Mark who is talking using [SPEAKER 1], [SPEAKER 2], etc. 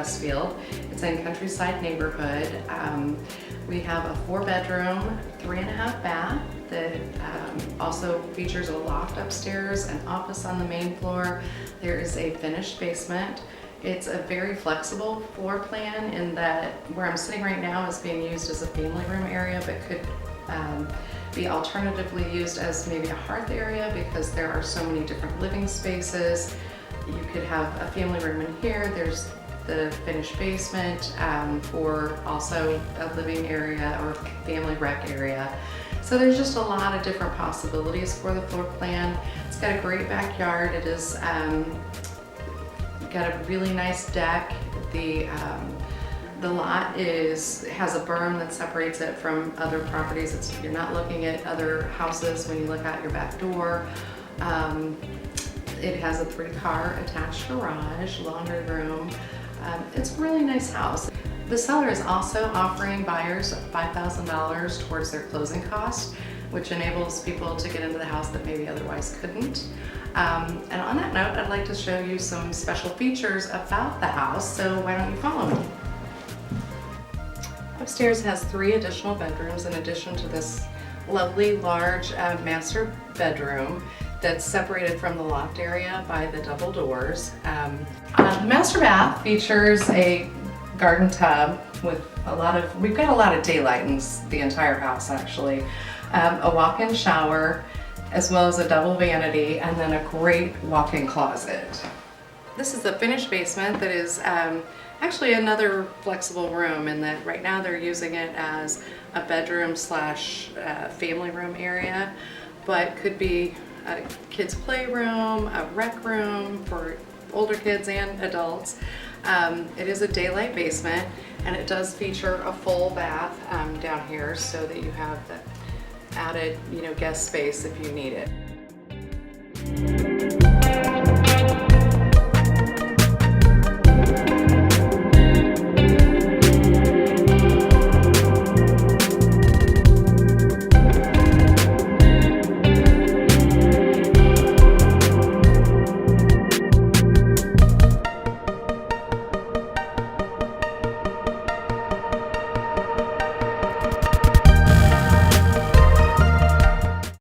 [SPEAKER 1] Westfield. It's in Countryside neighborhood. We have a 4-bedroom, 3.5 bath that also features a loft upstairs, an office on the main floor. There is a finished basement. It's a very flexible floor plan in that where I'm sitting right now is being used as a family room area, but could be alternatively used as maybe a hearth area because there are so many different living spaces. You could have a family room in here. There's the finished basement for also a living area or family rec area. So there's just a lot of different possibilities for the floor plan. It's got a great backyard. It is got a really nice deck. The lot has a berm that separates it from other properties. You're not looking at other houses when you look out your back door. It has a 3-car attached garage, laundry room. It's a really nice house. The seller is also offering buyers $5,000 towards their closing costs, which enables people to get into the house that maybe otherwise couldn't. And on that note, I'd like to show you some special features about the house, so why don't you follow me? Upstairs has 3 additional bedrooms in addition to this lovely large master bedroom that's separated from the loft area by the double doors. The master bath features a garden tub with we've got a lot of daylight in the entire house actually. A walk-in shower, as well as a double vanity, and then a great walk-in closet. This is the finished basement that is actually another flexible room in that right now they're using it as a bedroom slash family room area, but could be a kid's playroom, a rec room for older kids and adults. It is a daylight basement, and it does feature a full bath down here so that you have the added, guest space if you need it.